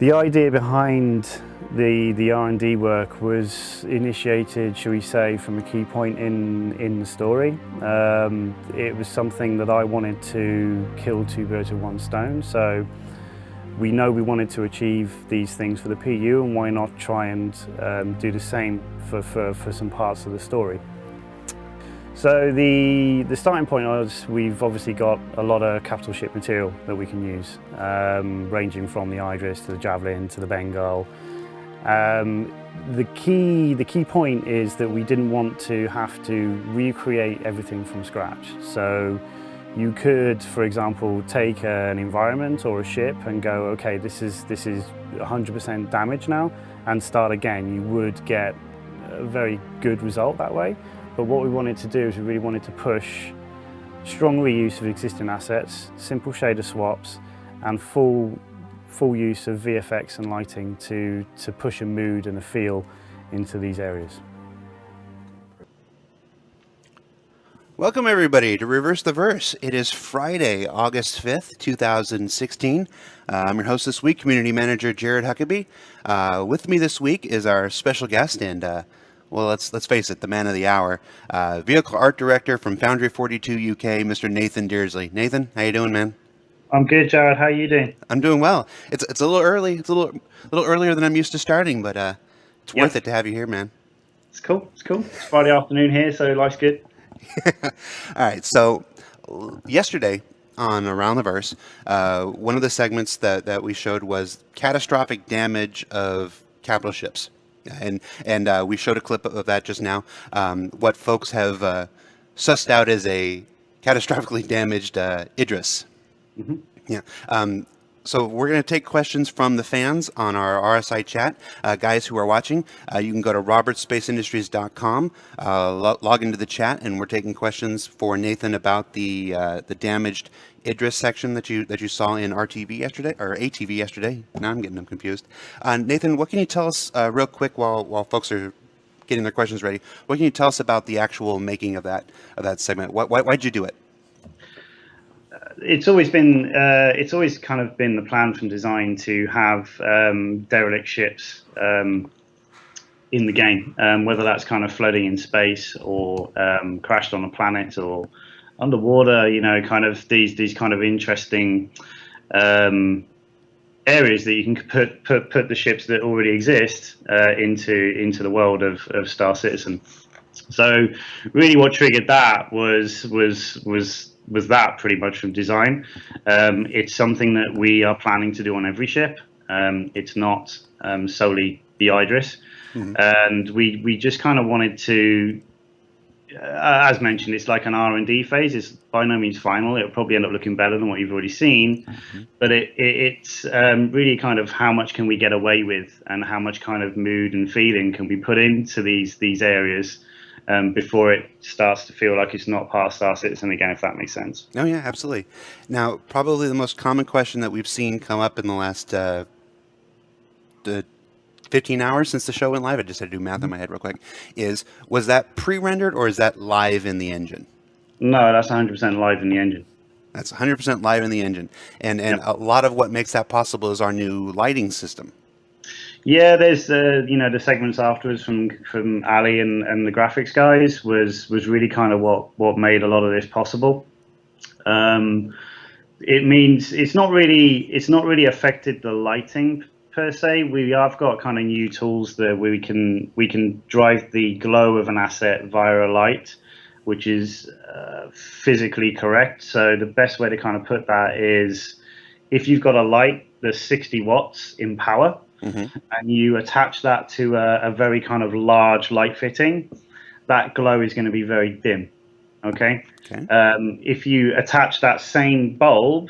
The idea behind the R&D work was initiated, shall we say, from a key point in the story. It was something that I wanted to kill two birds with one stone. So we know we wanted to achieve these things for the PU, and why not try and do the same for some parts of the story. So the starting point was, we've obviously got a lot of capital ship material that we can use, ranging from the Idris to the Javelin to the Bengal. The key point is that we didn't want to have to recreate everything from scratch. So you could, for example, take an environment or a ship and go, okay, this is 100% damage now, and start again. You would get a very good result that way. But what we wanted to do is we really wanted to push strong reuse of existing assets, simple shader swaps, and full use of VFX and lighting to push a mood and a feel into these areas. Welcome everybody to Reverse the Verse. It is Friday, August 5th, 2016. I'm your host this week, Community Manager Jared Huckabee. With me this week is our special guest and well, let's face it, the man of the hour, Vehicle Art Director from Foundry 42 UK, Mr. Nathan Dearsley. Nathan, how you doing, man? I'm good, Jared. How are you doing? I'm doing well. It's a little early. It's a little earlier than I'm used to starting, but it's worth it to have you here, man. It's cool. It's Friday afternoon here, so life's good. All right. So yesterday on Around the Verse, one of the segments that we showed was catastrophic damage of capital ships. And we showed a clip of that just now. What folks have sussed out as a catastrophically damaged Idris. Mm-hmm. Yeah. So we're going to take questions from the fans on our RSI chat. Guys who are watching, you can go to robertspaceindustries.com, log into the chat, and we're taking questions for Nathan about the damaged Idris section that you saw in RTV yesterday, or ATV yesterday. Now I'm getting them confused. Nathan, what can you tell us real quick while folks are getting their questions ready? What can you tell us about the actual making of that segment? Why'd you do it? It's always kind of been the plan from design to have derelict ships in the game, whether that's kind of floating in space or crashed on a planet or underwater. You know, kind of these kind of interesting areas that you can put the ships that already exist into the world of Star Citizen. So really, what triggered that was that pretty much from design. It's something that we are planning to do on every ship. It's not solely the Idris. Mm-hmm. And we just kind of wanted to, as mentioned, it's like an R&D phase. It's by no means final. It'll probably end up looking better than what you've already seen. Mm-hmm. But it's really kind of how much can we get away with, and how much kind of mood and feeling can we put into these areas before it starts to feel like it's not part of Star Citizen again, if that makes sense. Oh yeah, absolutely. Now, probably the most common question that we've seen come up in the last 15 hours since the show went live, I just had to do math in my head real quick, was that pre-rendered or is that live in the engine? No, that's 100% live in the engine. That's 100% live in the engine. And yep. A lot of what makes that possible is our new lighting system. Yeah, there's the segments afterwards from Ali and the graphics guys was really kind of what made a lot of this possible. It means it's not really affected the lighting per se. We have got kind of new tools that we can drive the glow of an asset via a light, which is physically correct. So the best way to kind of put that is, if you've got a light that's 60 watts in power, mm-hmm. and you attach that to a very kind of large light fitting, that glow is going to be very dim. Okay. If you attach that same bulb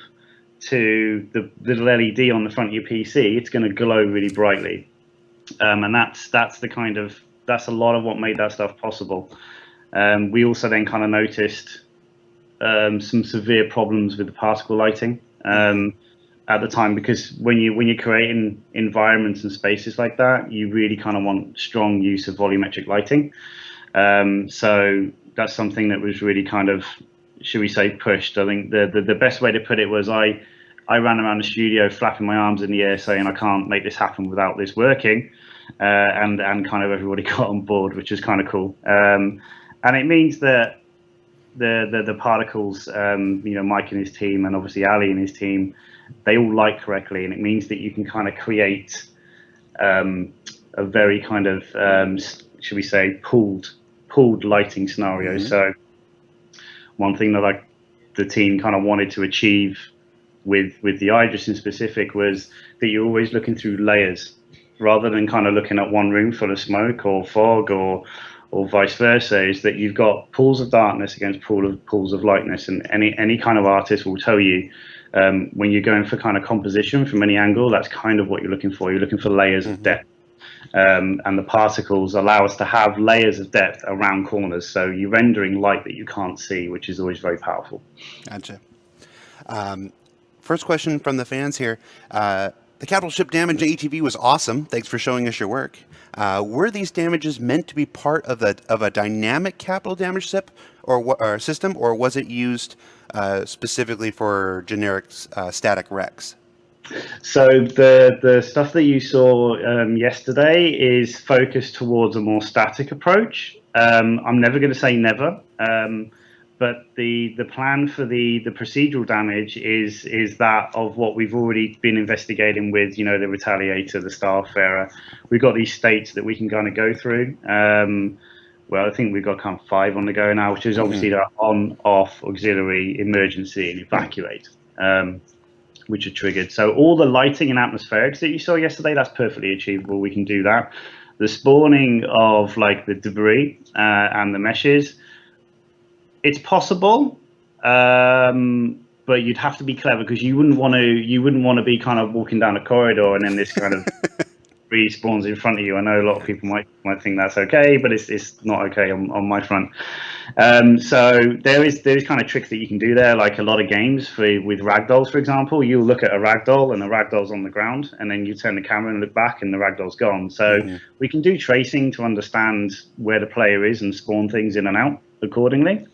to the little LED on the front of your PC, it's going to glow really brightly. And that's a lot of what made that stuff possible. We also then kind of noticed some severe problems with the particle lighting. At the time, because when you're creating environments and spaces like that, you really kind of want strong use of volumetric lighting. So that's something that was really kind of, should we say, pushed. I think the best way to put it was I I ran around the studio flapping my arms in the air saying I can't make this happen without this working, and kind of everybody got on board, which is kind of cool. And it means that the particles, Mike and his team, and obviously Ali and his team, they all light correctly, and it means that you can kind of create a very kind of should we say pooled lighting scenario. So one thing that the team kind of wanted to achieve with the Idris in specific was that you're always looking through layers rather than kind of looking at one room full of smoke or fog or vice versa. Is that you've got pools of darkness against pools of lightness, and any kind of artist will tell you when you're going for kind of composition from any angle, that's kind of what you're looking for. You're looking for layers of depth. And the particles allow us to have layers of depth around corners. So you're rendering light that you can't see, which is always very powerful. Gotcha. First question from the fans here. The capital ship damage ATV was awesome. Thanks for showing us your work. Were these damages meant to be part of a dynamic capital damage ship or system, or was it used specifically for generic static wrecks? So the stuff that you saw yesterday is focused towards a more static approach. I'm never going to say never, but the plan for the procedural damage is that of what we've already been investigating with, the Retaliator, the Starfarer. We've got these states that we can kind of go through. Well, I think we've got kind of 5 on the go now, which is obviously the on, off, auxiliary, emergency, and evacuate. Which are triggered. So all the lighting and atmospherics that you saw yesterday, that's perfectly achievable. We can do that. The spawning of the debris and the meshes, it's possible, but you'd have to be clever because you wouldn't want to be kind of walking down a corridor and then this kind of spawns in front of you. I know a lot of people might think that's okay, but it's not okay on my front. So there is kind of tricks that you can do there, like a lot of games with ragdolls, for example. You'll look at a ragdoll and the ragdoll's on the ground, and then you turn the camera and look back and the ragdoll's gone. So we can do tracing to understand where the player is and spawn things in and out accordingly.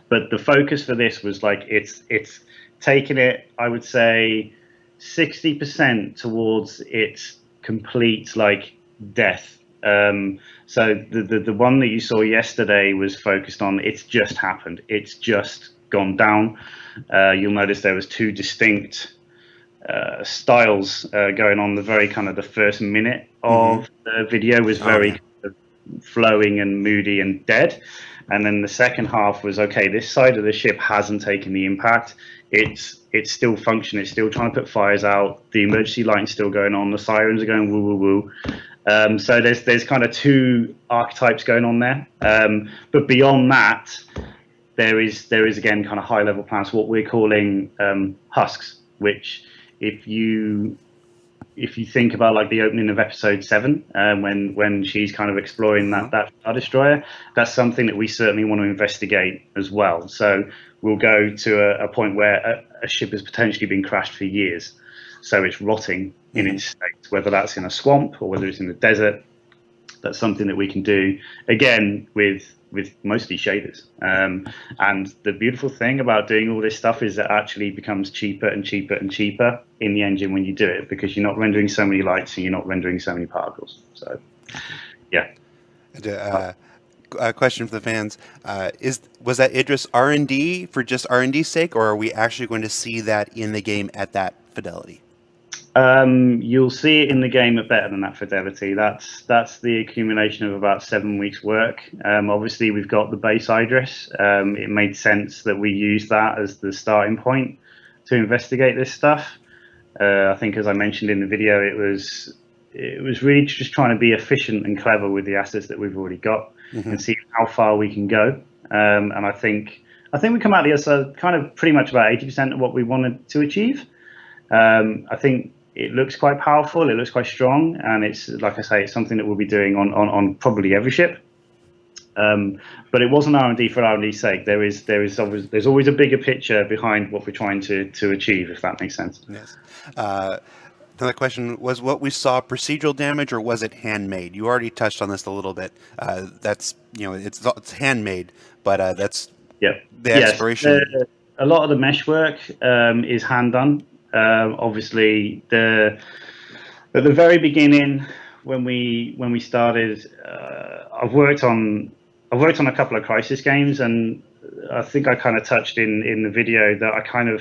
But the focus for this was it's taking it, I would say, 60% towards its complete death. So the one that you saw yesterday was focused on it's just happened, it's just gone down. You'll notice there was 2 distinct styles going on. The very kind of the first minute of the video was very kind of flowing and moody and dead, and then the second half was okay, this side of the ship hasn't taken the impact, it's still functioning, it's still trying to put fires out, the emergency lighting's still going on, the sirens are going woo woo woo. So there's kind of 2 archetypes going on there, but beyond that there is again kind of high level plans, what we're calling husks, which if you think about the opening of episode 7, when she's kind of exploring that Star Destroyer, that's something that we certainly want to investigate as well. So we'll go to a point where a ship has potentially been crashed for years, so it's rotting in its state, whether that's in a swamp or whether it's in the desert. That's something that we can do again with mostly shaders. And the beautiful thing about doing all this stuff is it actually becomes cheaper and cheaper and cheaper in the engine when you do it, because you're not rendering so many lights and you're not rendering so many particles. So, yeah. A question for the fans: was that Idris R&D for just R&D's sake, or are we actually going to see that in the game at that fidelity? You'll see it in the game at better than that fidelity. That's the accumulation of about 7 weeks work. Obviously we've got the base Idris. It made sense that we use that as the starting point to investigate this stuff. I think, as I mentioned in the video, it was really just trying to be efficient and clever with the assets that we've already got and see how far we can go. And I think we come out the other side kind of pretty much about 80% of what we wanted to achieve. I think it looks quite powerful, it looks quite strong, and it's, like I say, it's something that we'll be doing on probably every ship. But it wasn't R&D for R&D's sake. There's always a bigger picture behind what we're trying to achieve, if that makes sense. Yes. Another question: was what we saw procedural damage, or was it handmade? You already touched on this a little bit. That's it's handmade, but that's the exploration. A lot of the mesh work is hand done. Obviously, at the very beginning, when we started, I've worked on a couple of Crisis games, and I think I kind of touched in the video that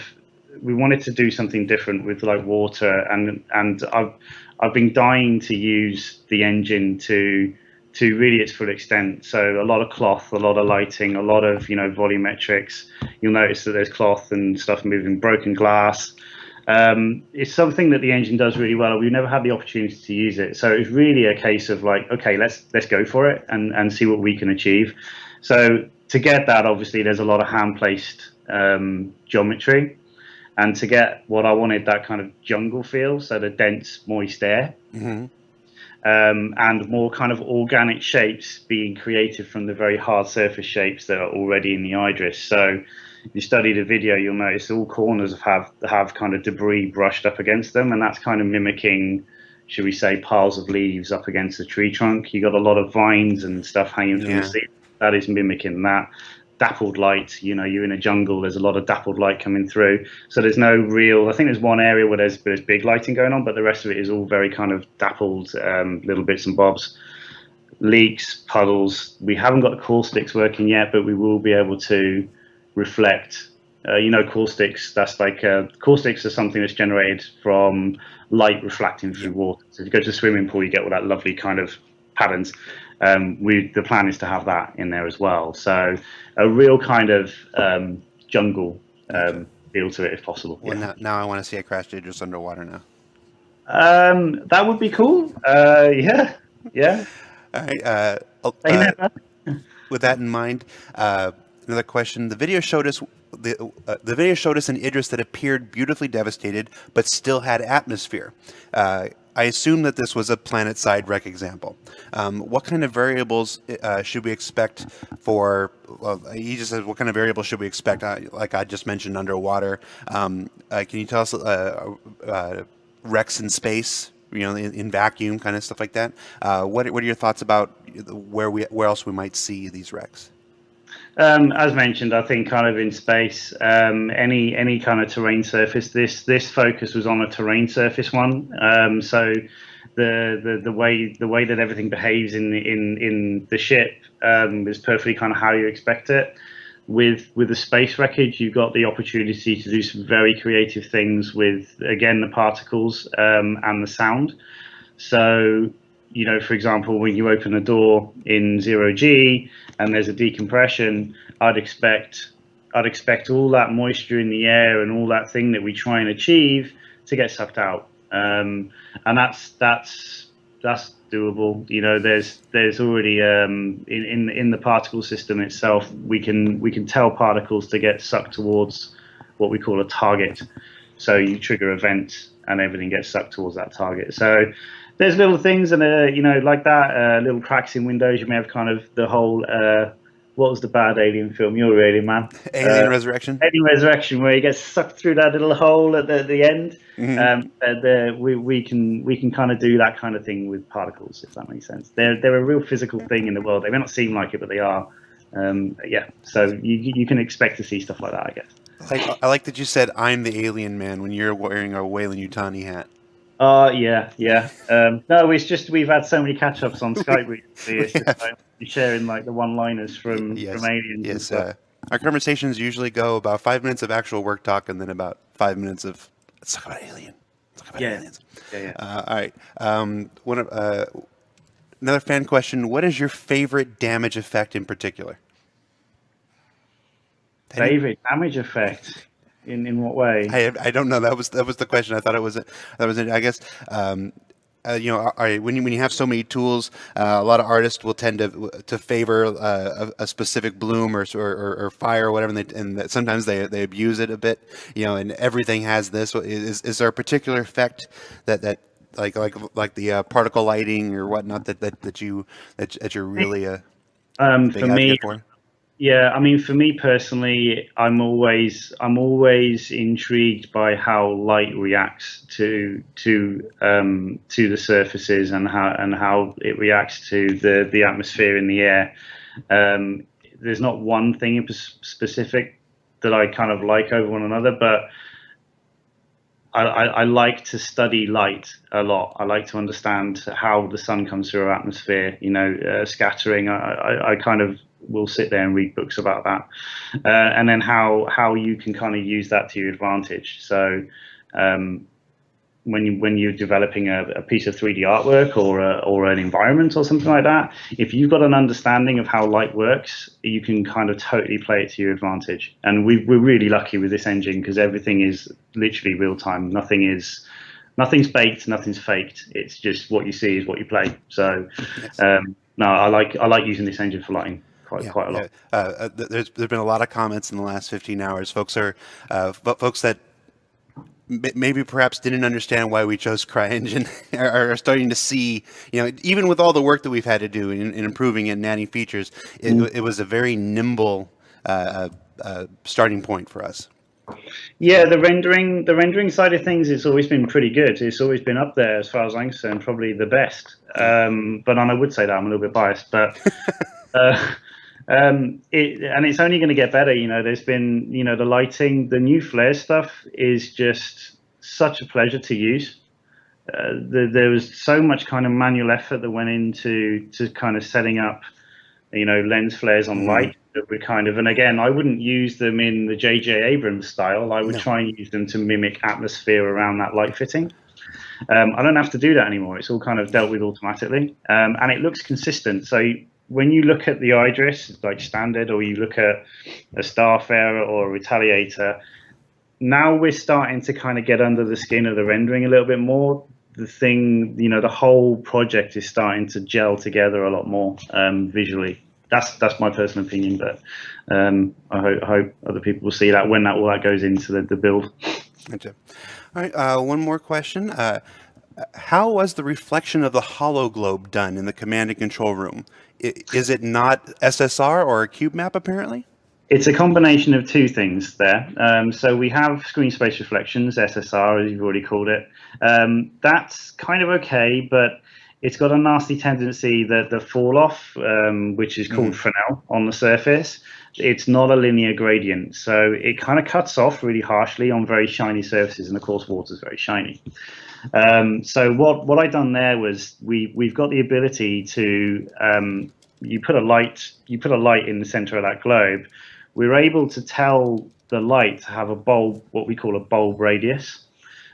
we wanted to do something different with like water, and I've been dying to use the engine to really its full extent. So a lot of cloth, a lot of lighting, a lot of volumetrics. You'll notice that there's cloth and stuff moving, broken glass. It's something that the engine does really well. We've never had the opportunity to use it, so it's really a case of like, okay, let's go for it and see what we can achieve. So to get that, obviously, there's a lot of hand placed geometry, and to get what I wanted, that kind of jungle feel, so the dense, moist air. Mm-hmm. And more kind of organic shapes being created from the very hard surface shapes that are already in the Idris. So if you study the video, you'll notice all corners have kind of debris brushed up against them, and that's kind of mimicking, should we say, piles of leaves up against the tree trunk. You got a lot of vines and stuff hanging from the ceiling. That is mimicking that. Dappled light, you're in a jungle, there's a lot of dappled light coming through, so there's no real, I think there's one area where there's big lighting going on, but the rest of it is all very kind of dappled, little bits and bobs. Leaks, puddles. We haven't got the caustics working yet, but we will be able to reflect, caustics. That's like caustics are something that's generated from light reflecting through water. So if you go to a swimming pool, you get all that lovely kind of patterns. The plan is to have that in there as well. So a real kind of jungle feel to it, if possible. Well, now I want to see a Crash Idris underwater now. That would be cool. Yeah. All right. With that in mind, another question. The video showed us an Idris that appeared beautifully devastated, but still had atmosphere. I assume that this was a planet-side wreck example. What kind of variables should we expect for? Well, he just says, what kind of variables should we expect? Like I just mentioned, underwater. Can you tell us wrecks in space? In vacuum, kind of stuff like that. What are your thoughts about where else we might see these wrecks? As mentioned, I think kind of in space, any kind of terrain surface. This focus was on a terrain surface one. So the way that everything behaves in the ship is perfectly kind of how you expect it. With the space wreckage, you've got the opportunity to do some very creative things with, again, the particles and the sound. So, for example, when you open a door in 0G and there's a decompression, I'd expect all that moisture in the air and all that thing that we try and achieve to get sucked out. And that's doable. There's already in the particle system itself, we can tell particles to get sucked towards what we call a target. So you trigger a vent and everything gets sucked towards that target. So there's little things and like that, little cracks in windows. You may have kind of the whole what was the bad Alien film? You're a Alien man. Alien Resurrection. Alien Resurrection, where you get sucked through that little hole at the end. Mm-hmm. We can kind of do that kind of thing with particles, if that makes sense. They're a real physical thing in the world. They may not seem like it, but they are. So you can expect to see stuff like that, I guess. I like that you said I'm the alien man when you're wearing a Weyland-Yutani hat. Yeah. No, it's just we've had so many catch-ups on Skype recently. It's just like sharing like the one-liners from Aliens. Yes, our conversations usually go about 5 minutes of actual work talk and then about 5 minutes of let's talk about Alien. Let's talk about aliens. Yeah. All right. Another fan question: what is your favorite damage effect in particular? Favorite damage effect? In what way? I don't know. That was the question. I thought it was. I guess. When you have so many tools, a lot of artists will tend to favor a specific bloom or fire or whatever, and sometimes they abuse it a bit. And everything has this. Is there a particular effect that like the particle lighting or whatnot that you're really for me? Yeah, I mean, for me personally, I'm always intrigued by how light reacts to the surfaces and how it reacts to the atmosphere in the air. There's not one thing in specific that I kind of like over one another, but I like to study light a lot. I like to understand how the sun comes through our atmosphere. Scattering. I kind of will sit there and read books about that, and then how you can kind of use that to your advantage. So. When you're developing a piece of 3D artwork or an environment or something like that, if you've got an understanding of how light works, you can kind of totally play it to your advantage. And we're really lucky with this engine because everything is literally real time. Nothing's baked, nothing's faked. It's just what you see is what you play. So Yes. no, I like using this engine for lighting quite a lot. There's been a lot of comments in the last 15 hours. Folks that maybe perhaps didn't understand why we chose CryEngine are starting to see, even with all the work that we've had to do in improving it and adding features, it was a very nimble starting point for us. Yeah, the rendering side of things, it's always been pretty good. It's always been up there as far as I'm concerned, probably the best. But I would say that I'm a little bit biased, but it's only going to get better. There's been, the lighting, the new flare stuff is just such a pleasure to use. There was so much kind of manual effort that went into kind of setting up, lens flares on light that were kind of, and again, I wouldn't use them in the J.J. Abrams style. I would try and use them to mimic atmosphere around that light fitting. I don't have to do that anymore. It's all kind of dealt with automatically, and it looks consistent. So when you look at the Idris, like standard, or you look at a Starfarer or a Retaliator, now we're starting to kind of get under the skin of the rendering a little bit more. The whole project is starting to gel together a lot more visually. That's my personal opinion, but I hope other people will see that when all that goes into the build. Gotcha. All right, one more question. How was the reflection of the hollow globe done in the command and control room? Is it not SSR or a cube map, apparently? It's a combination of two things there. So we have screen space reflections, SSR, as you've already called it. That's kind of okay, but it's got a nasty tendency that the fall off, which is called Fresnel on the surface, it's not a linear gradient. So it kind of cuts off really harshly on very shiny surfaces, and of course water is very shiny. So what I done there was we've got the ability to you put a light in the center of that globe. We're able to tell the light to have a bulb, what we call a bulb radius.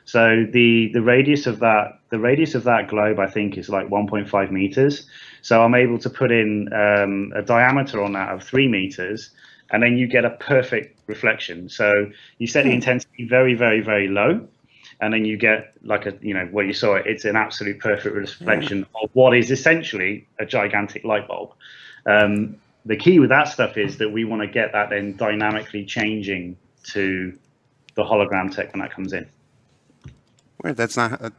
So the radius of that globe, I think, is like 1.5 meters. So I'm able to put in a diameter on that of 3 meters, and then you get a perfect reflection. So you set the intensity very, very, very low, and then you get like where you saw it. It's an absolute perfect reflection of what is essentially a gigantic light bulb. The key with that stuff is that we want to get that then dynamically changing to the hologram tech when that comes in. Weird. That's not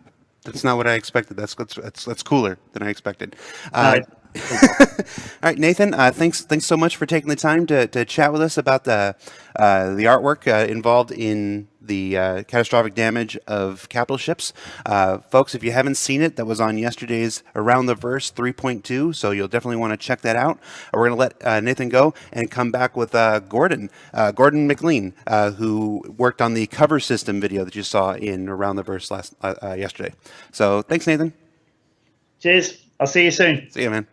what I expected. That's cooler than I expected. All right, Nathan. Thanks so much for taking the time to chat with us about the artwork involved in the catastrophic damage of capital ships. Folks, if you haven't seen it, that was on yesterday's Around the Verse 3.2, so you'll definitely want to check that out. We're going to let Nathan go and come back with Gordon McLean, who worked on the cover system video that you saw in Around the Verse yesterday. So thanks, Nathan. Cheers. I'll see you soon. See you, man.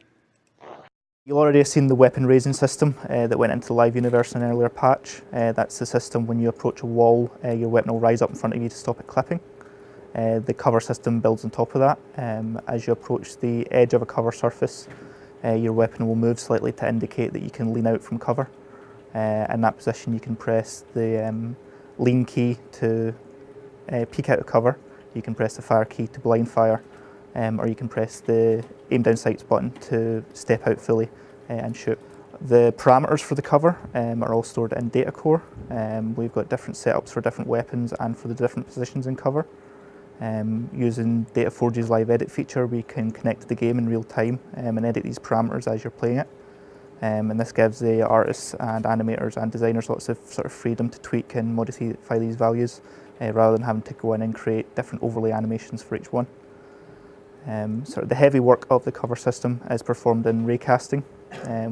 You'll already have seen the weapon raising system that went into the live universe in an earlier patch. That's the system when you approach a wall, your weapon will rise up in front of you to stop it clipping. The cover system builds on top of that. As you approach the edge of a cover surface, your weapon will move slightly to indicate that you can lean out from cover. In that position you can press the lean key to peek out of cover. You can press the fire key to blind fire. Or you can press the aim down sights button to step out fully and shoot. The parameters for the cover are all stored in data core. We've got different setups for different weapons and for the different positions in cover. Using Data4G's live edit feature, we can connect to the game in real time and edit these parameters as you're playing it. And this gives the artists and animators and designers lots of sort of freedom to tweak and modify these values rather than having to go in and create different overlay animations for each one. Sort of the heavy work of the cover system is performed in raycasting.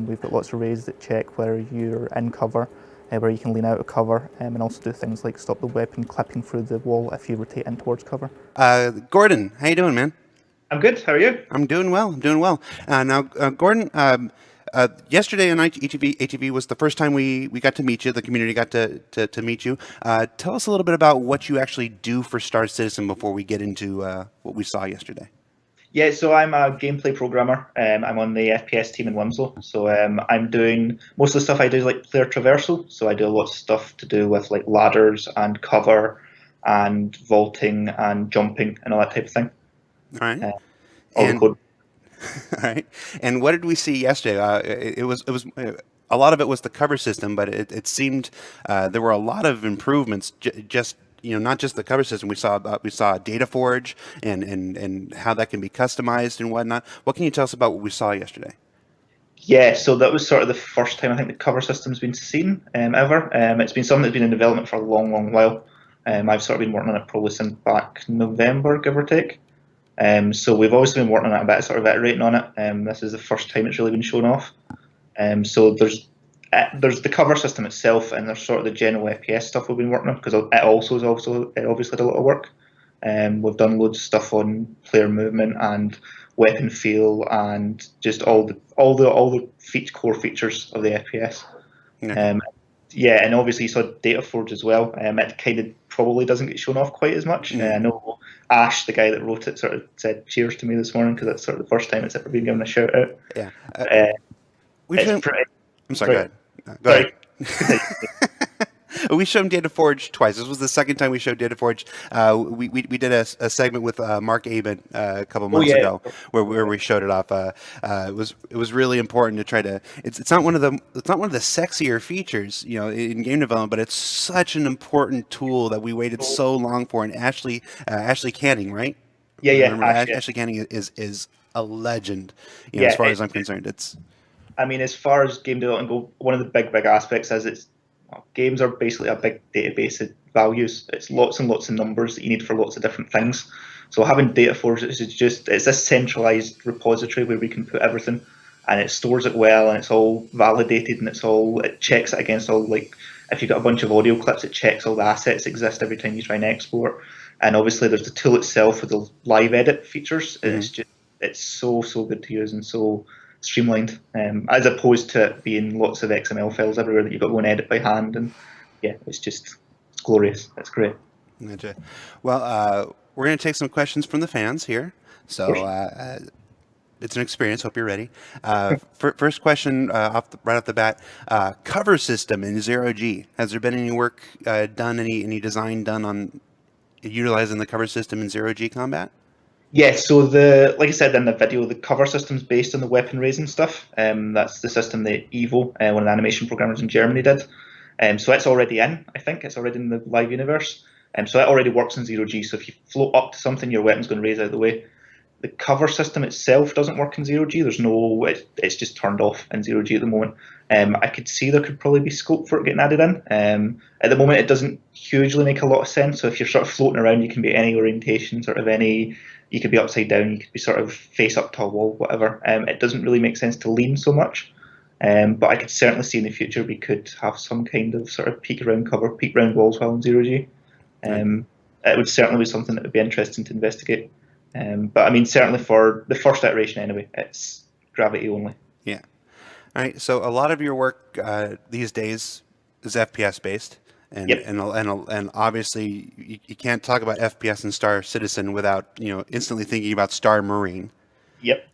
We've got lots of rays that check whether you're in cover where you can lean out of cover and also do things like stop the weapon clipping through the wall if you rotate in towards cover. Gordon, how you doing, man? I'm good. How are you? I'm doing well. Now, Gordon, yesterday on ATV was the first time we got to meet you. The community got to meet you. Tell us a little bit about what you actually do for Star Citizen before we get into what we saw yesterday. Yeah, so I'm a gameplay programmer. I'm on the FPS team in Winslow. So I'm doing most of the stuff I do is like player traversal. So I do a lot of stuff to do with like ladders and cover and vaulting and jumping and all that type of thing. All right. All the code. All right. And what did we see yesterday? It was a lot of it was the cover system, but it seemed there were a lot of improvements. Just not just the cover system. We saw data forge and how that can be customized and whatnot. What can you tell us about what we saw yesterday? Yeah, so that was sort of the first time I think the cover system's been seen ever. It's been something that's been in development for a long, long while. I've sort of been working on it probably since back November, give or take. So we've obviously been working on it a bit, sort of iterating on it. This is the first time it's really been shown off. So there's the cover system itself, and there's sort of the general FPS stuff we've been working on, because it also is obviously did a lot of work. We've done loads of stuff on player movement and weapon feel and just all the core features of the FPS. Yeah. Yeah, and obviously you saw Data Forge as well. It kind of probably doesn't get shown off quite as much. I know Ash, the guy that wrote it, sort of said cheers to me this morning because it's sort of the first time it's ever been given a shout out. Yeah. I'm sorry. Sorry. Go ahead. We showed Data Forge twice. This was the second time we showed Data Forge. We did a segment with Mark Aben a couple months ago where we showed it off. It was really important to try to. It's not one of the sexier features in game development, but it's such an important tool that we waited so long for. And Ashley Canning, right? Yeah. Ashley Canning is a legend. As far as I'm concerned, it's. I mean, as far as game development go, one of the big aspects is games are basically a big database of values. It's lots and lots of numbers that you need for lots of different things. So having Data Forge it's this centralized repository where we can put everything, and it stores it well, and it's all validated, and it checks it against all, like, if you've got a bunch of audio clips, it checks all the assets exist every time you try and export. And obviously there's the tool itself with the live edit features. Mm-hmm. It's so good to use and so streamlined, as opposed to it being lots of XML files everywhere that you've got to go and edit by hand. And yeah, it's glorious. It's great. Gotcha. Well, we're going to take some questions from the fans here. So it's an experience. Hope you're ready. First question right off the bat. Cover system in 0G. Has there been any work done, any design done on utilizing the cover system in 0G combat? Yeah, so like I said in the video, the cover system's based on the weapon raising stuff. That's the system that Evo, one of the animation programmers in Germany, did. So it's already in, I think. It's already in the live universe. So it already works in 0G. So if you float up to something, your weapon's going to raise out of the way. The cover system itself doesn't work in 0G. It's just turned off in 0G at the moment. I could see there could probably be scope for it getting added in. At the moment, it doesn't hugely make a lot of sense. So if you're sort of floating around, you can be any orientation, you could be upside down, you could be sort of face up to a wall, whatever. It doesn't really make sense to lean so much. But I could certainly see in the future we could have some kind of sort of peek around cover, peek around walls while in 0G. It would certainly be something that would be interesting to investigate. But I mean, certainly for the first iteration anyway, it's gravity only. Yeah. All right. So a lot of your work these days is FPS based. And, yep. and obviously you can't talk about FPS and Star Citizen without instantly thinking about Star Marine. Yep.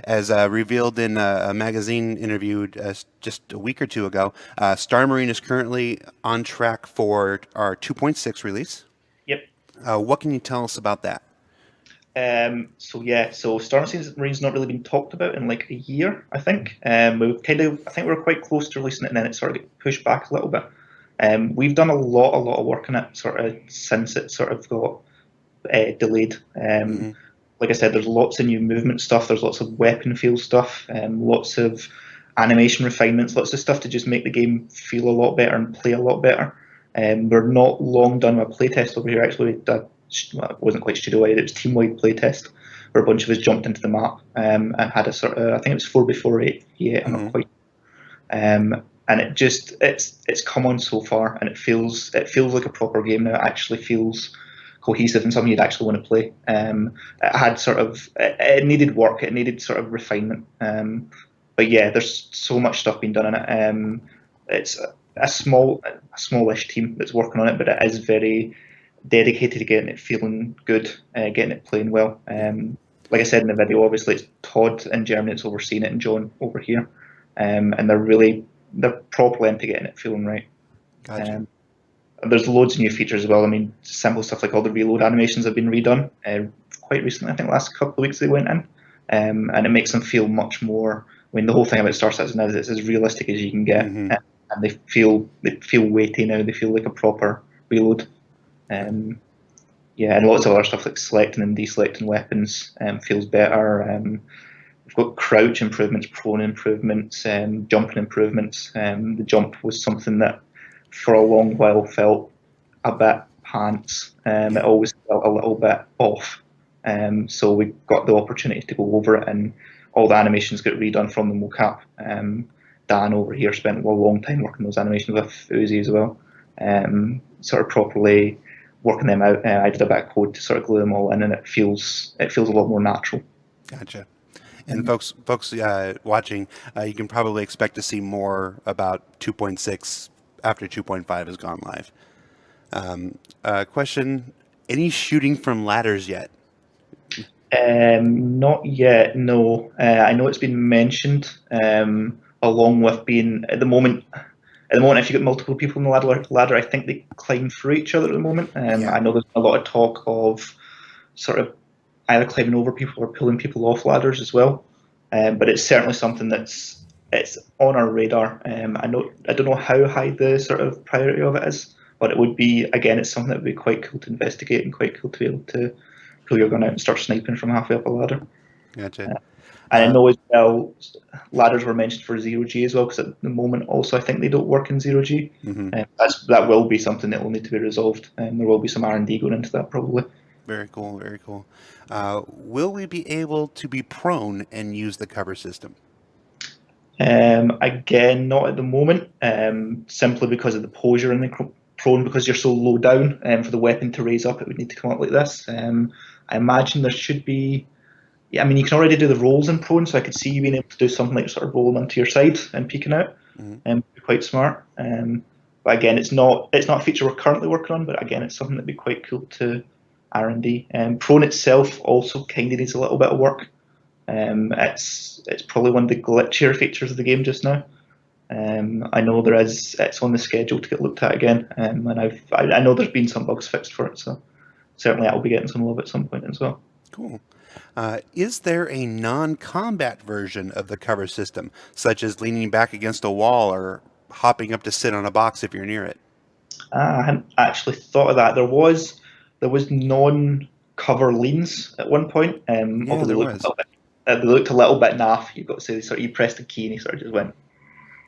As revealed in a magazine interview just a week or two ago, Star Marine is currently on track for our 2.6 release. Yep. What can you tell us about that? So Star Marine's not really been talked about in like a year, I think. I think we were quite close to releasing it, and then it sort of got pushed back a little bit. We've done a lot of work on it sort of since it sort of got delayed. Like I said, there's lots of new movement stuff, there's lots of weapon feel stuff, lots of animation refinements, lots of stuff to just make the game feel a lot better and play a lot better. We're not long done with a playtest over here. Actually, it wasn't quite studio-wide, it was team-wide playtest where a bunch of us jumped into the map and had a sort of, I think it was 4x4 8. Yeah, I'm not quite. and it's come on so far, and it feels like a proper game now. It actually feels cohesive and something you'd actually want to play. It had it needed work, it needed sort of refinement. But yeah, there's so much stuff being done in it. It's a smallish team that's working on it, but it is very dedicated to getting it feeling good, getting it playing well. Like I said in the video, obviously it's Todd in Germany that's overseeing it and John over here, and they're properly into getting it feeling right. Gotcha. There's loads of new features as well. I mean, simple stuff like all the reload animations have been redone quite recently. I think last couple of weeks they went in, and it makes them feel much more. I mean, the whole thing about Star Citizen is it's as realistic as you can get, and they feel weighty now. They feel like a proper reload. Yeah, and lots of other stuff like selecting and deselecting weapons feels better. We've got crouch improvements, prone improvements, jumping improvements. The jump was something that for a long while felt a bit pants. It always felt a little bit off. So we got the opportunity to go over it, and all the animations got redone from the mocap. Dan over here spent a long time working those animations with Uzi as well, sort of properly working them out. I did a bit of code to sort of glue them all in, and it feels a lot more natural. Gotcha. And folks watching, you can probably expect to see more about 2.6 after 2.5 has gone live. Question: any shooting from ladders yet? Not yet. No. I know it's been mentioned, along with being at the moment. At the moment, if you get multiple people in the ladder, I think they climb through each other at the moment. I know there's a lot of talk of sort of either climbing over people or pulling people off ladders as well. But it's certainly something it's on our radar. I don't know how high the sort of priority of it is, but it would be, again, it's something that would be quite cool to investigate and quite cool to be able to pull your gun out and start sniping from halfway up a ladder. Gotcha. And I know as well, ladders were mentioned for 0G as well, because at the moment also I think they don't work in 0G. That will be something that will need to be resolved, and there will be some R&D going into that probably. Very cool, very cool. Will we be able to be prone and use the cover system? Again, not at the moment, simply because of the posture in the prone, because you're so low down. For the weapon to raise up, it would need to come up like this. I imagine there should be. Yeah, I mean, you can already do the rolls in prone, so I could see you being able to do something like sort of rolling onto your side and peeking out, and be quite smart. But again, it's not a feature we're currently working on. But again, it's something that'd be quite cool to R&D. Prone itself also kind of needs a little bit of work. It's probably one of the glitchier features of the game just now. I know it's on the schedule to get looked at again, and I know there's been some bugs fixed for it, so certainly I'll be getting some love at some point as well. Cool. Is there a non-combat version of the cover system, such as leaning back against a wall or hopping up to sit on a box if you're near it? I hadn't actually thought of that. There was non-cover leans at one point. Yeah, there was. They looked a little bit naff. You've got to say, sort of, you pressed the key and he sort of just went.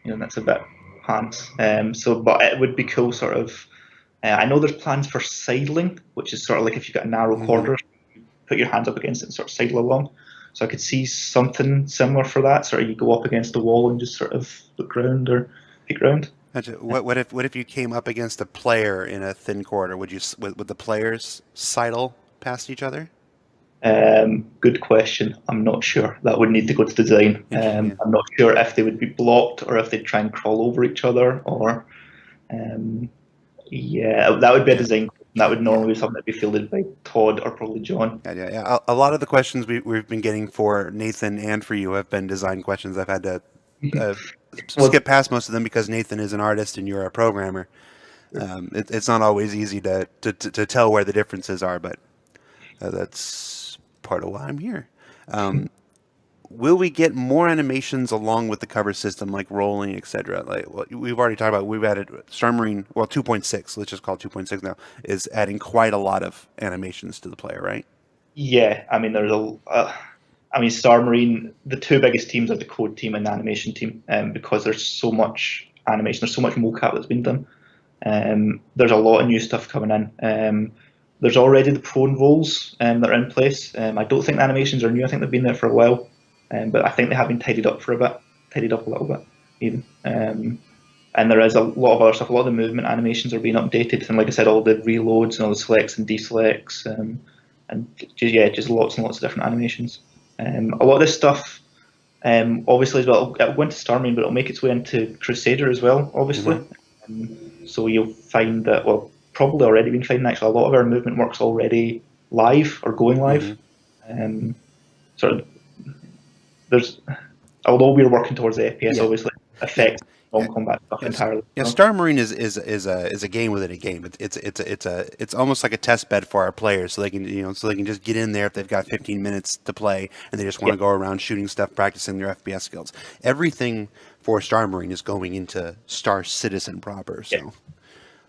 That's a bit pants. But it would be cool, sort of. I know there's plans for sidling, which is sort of like if you've got a narrow corridor, you put your hands up against it and sort of sidle along. So I could see something similar for that. Sort of you go up against the wall and just sort of look around or peek around. What if you came up against a player in a thin corridor? Would the players sidle past each other? Good question. I'm not sure. That would need to go to design. I'm not sure if they would be blocked or if they'd try and crawl over each other, or that would be a design. That would normally be something that'd be fielded by Todd or probably John. Yeah. A lot of the questions we've been getting for Nathan and for you have been design questions. I've had to skip past most of them because Nathan is an artist and you're a programmer. It's not always easy to tell where the differences are, but that's part of why I'm here. Will we get more animations along with the cover system, like rolling, etc.? We've already talked about. We've added Star Marine. Well, 2.6. Let's just call it 2.6 now. Is adding quite a lot of animations to the player, right? Yeah, I mean, there's Star Marine. The two biggest teams are the code team and the animation team, because there's so much animation. There's so much mocap that's been done. There's a lot of new stuff coming in. There's already the prone rolls that are in place. I don't think the animations are new. I think they've been there for a while, but I think they have been tidied up a little bit, even. And there is a lot of other stuff. A lot of the movement animations are being updated, and like I said, all the reloads and all the selects and deselects, and just lots and lots of different animations. A lot of this stuff, obviously as well, it'll go into Star Marine, but it'll make its way into Crusader as well, obviously. So you'll find that, well, probably already been finding actually a lot of our movement work's already live or going live. Sort of, there's, although we're working towards the FPS, obviously affects non-combat stuff entirely. Yeah, Star Marine is a game within a game. It's almost like a test bed for our players, so they can just get in there if they've got 15 minutes to play and they just want to go around shooting stuff, practicing their FPS skills. Everything for Star Marine is going into Star Citizen proper.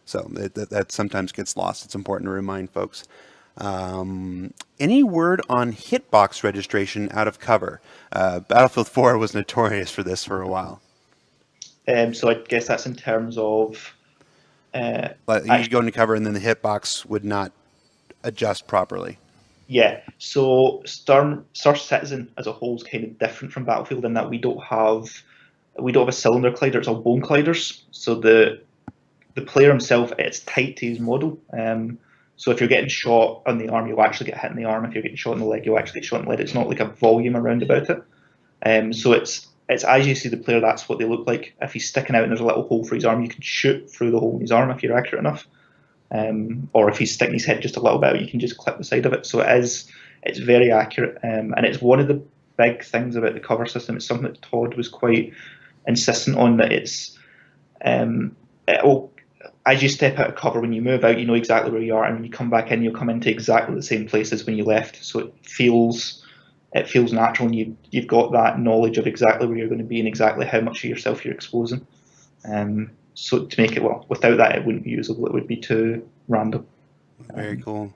So that sometimes gets lost. It's important to remind folks. Any word on hitbox registration out of cover? Battlefield 4 was notorious for this for a while. So I guess that's in terms of... you go into cover and then the hitbox would not adjust properly. Yeah, so Star Citizen as a whole is kind of different from Battlefield in that we don't have a cylinder collider, it's all bone colliders. So the player himself, it's tight to his model. So if you're getting shot on the arm, you'll actually get hit in the arm. If you're getting shot in the leg, you'll actually get shot in the leg. It's not like a volume around about it. So it's as you see the player, that's what they look like. If he's sticking out and there's a little hole for his arm, you can shoot through the hole in his arm if you're accurate enough. Or if he's sticking his head just a little bit out, you can just clip the side of it. So it's very accurate. And it's one of the big things about the cover system. It's something that Todd was quite insistent on, that it's as you step out of cover, when you move out, you know exactly where you are, and when you come back in, you'll come into exactly the same place as when you left. So it feels natural, and you've got that knowledge of exactly where you're going to be and exactly how much of yourself you're exposing. So to make it, well, without that, it wouldn't be usable. It would be too random. Very cool.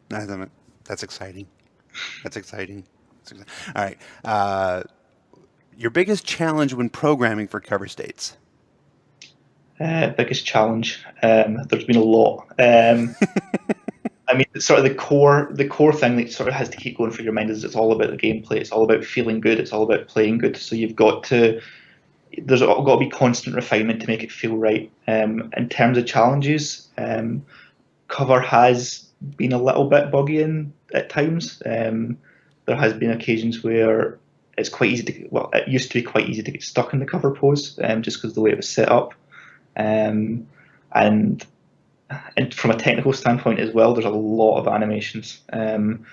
That's exciting. That's exciting. All right. Your biggest challenge when programming for cover states? Biggest challenge. There's been a lot. I mean, sort of the core thing that sort of has to keep going through your mind is it's all about the gameplay. It's all about feeling good. It's all about playing good. So there's got to be constant refinement to make it feel right. In terms of challenges, cover has been a little bit buggy at times. There has been occasions where it's quite easy it used to be quite easy to get stuck in the cover pose, just because of the way it was set up. And from a technical standpoint as well, there's a lot of animations. And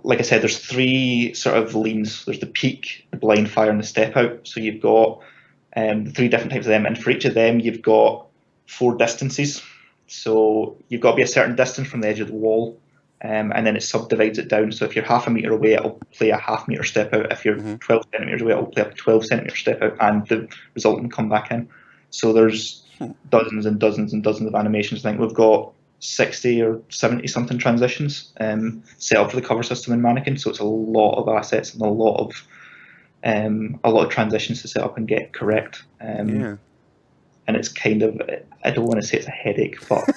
like I said, there's three sort of leans. There's the peak, the blind fire, and the step out. So you've got the three different types of them, and for each of them, you've got 4 distances. So you've got to be a certain distance from the edge of the wall, and then it subdivides it down. So if you're half a meter away, it'll play a half-meter step out. If you're 12 centimeters away, it'll play a 12-centimeter step out, and the result can come back in. So there's dozens and dozens and dozens of animations. I think we've got 60 or 70 something transitions set up for the cover system in Mannequin. So it's a lot of assets and a lot of transitions to set up and get correct. And it's kind of, I don't want to say it's a headache, but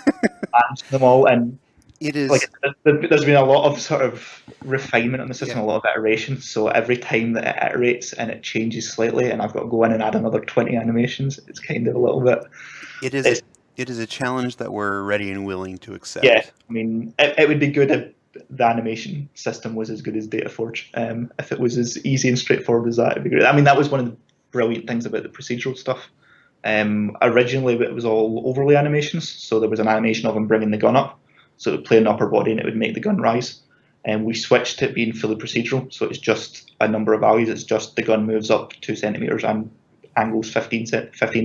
managing them all, and it is. Like, there's been a lot of sort of refinement on the system, a lot of iteration. So every time that it iterates and it changes slightly, and I've got to go in and add another 20 animations, it's kind of a little bit. It is a challenge that we're ready and willing to accept. Yeah, I mean, it would be good if the animation system was as good as DataForge. If it was as easy and straightforward as that, it'd be great. I mean, that was one of the brilliant things about the procedural stuff. Originally, it was all overlay animations, so there was an animation of him bringing the gun up. So it would play an upper body and it would make the gun rise. And we switched to it being fully procedural. So it's just a number of values. It's just the gun moves up 2 centimeters and angles 15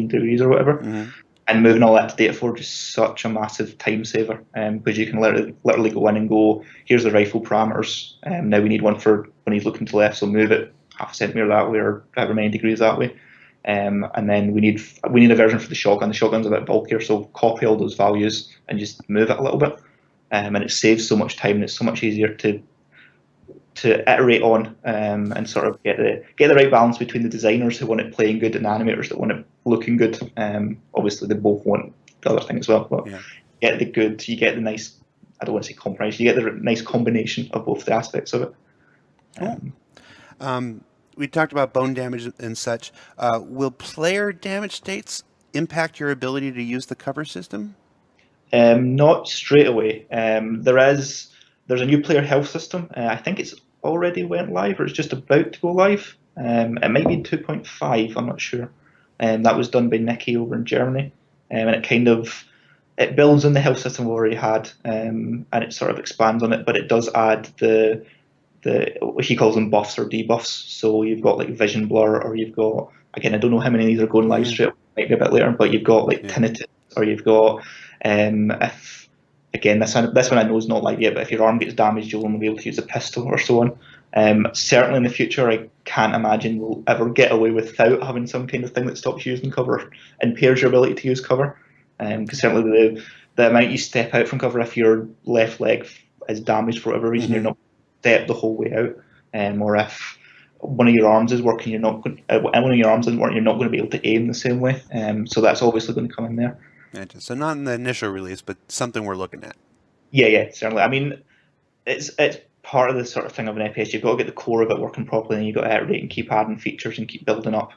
degrees or whatever. And moving all that to DataForge is such a massive time saver, because you can literally go in and go, here's the rifle parameters. Now we need one for when he's looking to the left, so move it half a centimeter that way or however many degrees that way. And then we need a version for the shotgun. The shotgun's a bit bulkier, so copy all those values and just move it a little bit. And it saves so much time, and it's so much easier to iterate on, and sort of get the right balance between the designers who want it playing good and the animators that want it looking good. Obviously, they both want the other thing as well, but you get the nice, I don't want to say compromise, you get the nice combination of both the aspects of it. we talked about bone damage and such. Will player damage states impact your ability to use the cover system? Not straight away. There's a new player health system. I think it's already went live, or it's just about to go live. It might be in 2.5. I'm not sure. That was done by Nikki over in Germany, and it builds on the health system we already had, and it sort of expands on it. But it does add the he calls them buffs or debuffs. So you've got like vision blur, or you've got, again, I don't know how many of these are going live straight, maybe a bit later, but you've got like tinnitus, or you've got if, again, this one I know is not live yet, but if your arm gets damaged, you'll only be able to use a pistol or so on. Certainly in the future, I can't imagine we'll ever get away without having some kind of thing that stops you using cover, impairs your ability to use cover. Because certainly the amount you step out from cover, if your left leg is damaged for whatever reason, you're not step the whole way out, or if one of your arms is working, one of your arms isn't working, you're not going to be able to aim the same way. So that's obviously going to come in there. So not in the initial release, but something we're looking at. Yeah, certainly. I mean, it's part of the sort of thing of an FPS. You've got to get the core of it working properly, and you've got to iterate and keep adding features and keep building up,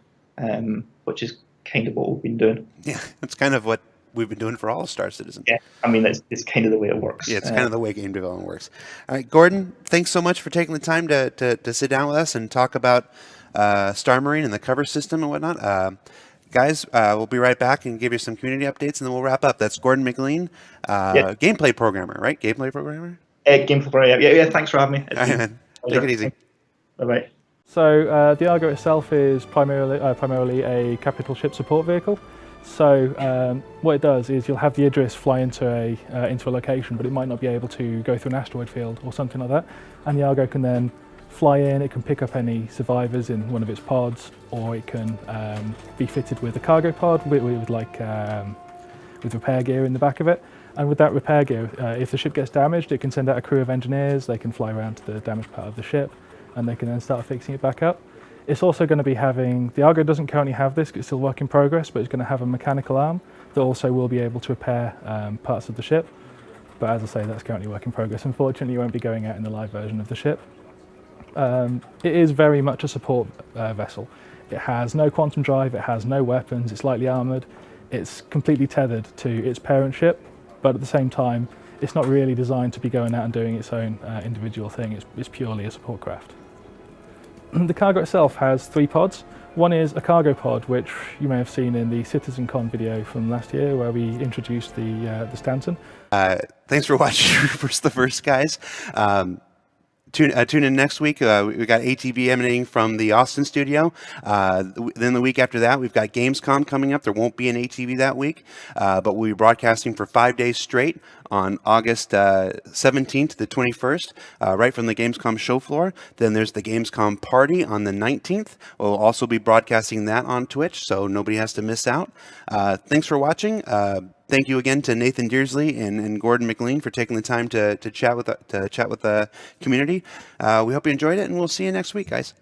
which is kind of what we've been doing. Yeah, that's kind of what we've been doing for all Star Citizen. Yeah, I mean, it's kind of the way it works. Yeah, it's kind of the way game development works. All right, Gordon, thanks so much for taking the time to sit down with us and talk about Star Marine and the cover system and whatnot. Guys, we'll be right back and give you some community updates, and then we'll wrap up. That's Gordon McLean, gameplay programmer, right? Gameplay programmer? Gameplay programmer, yeah. Thanks for having me. All right, man. Take it easy. Bye-bye. So the Argo itself is primarily a capital ship support vehicle. So what it does is you'll have the Idris fly into a location, but it might not be able to go through an asteroid field or something like that. And the Argo can then fly in, it can pick up any survivors in one of its pods, or it can be fitted with a cargo pod with repair gear in the back of it. And with that repair gear, if the ship gets damaged, it can send out a crew of engineers, they can fly around to the damaged part of the ship, and they can then start fixing it back up. It's also going to be having, the Argo doesn't currently have this, it's still work in progress, but it's going to have a mechanical arm that also will be able to repair parts of the ship. But as I say, that's currently work in progress. Unfortunately, it won't be going out in the live version of the ship. It is very much a support vessel. It has no quantum drive, it has no weapons, it's lightly armoured, it's completely tethered to its parent ship, but at the same time, it's not really designed to be going out and doing its own individual thing, it's purely a support craft. The cargo itself has 3 pods. One is a cargo pod, which you may have seen in the CitizenCon video from last year, where we introduced the Stanton. Thanks for watching First the First, guys. Tune in next week. We got ATV emanating from the Austin studio. Then the week after that, we've got Gamescom coming up. There won't be an ATV that week, but we'll be broadcasting for 5 days straight on August 17th to the 21st, right from the Gamescom show floor. Then there's the Gamescom party on the 19th. We'll also be broadcasting that on Twitch, so nobody has to miss out. Thanks for watching. Thank you again to Nathan Dearsley and Gordon McLean for taking the time to chat with the community. We hope you enjoyed it, and we'll see you next week, guys.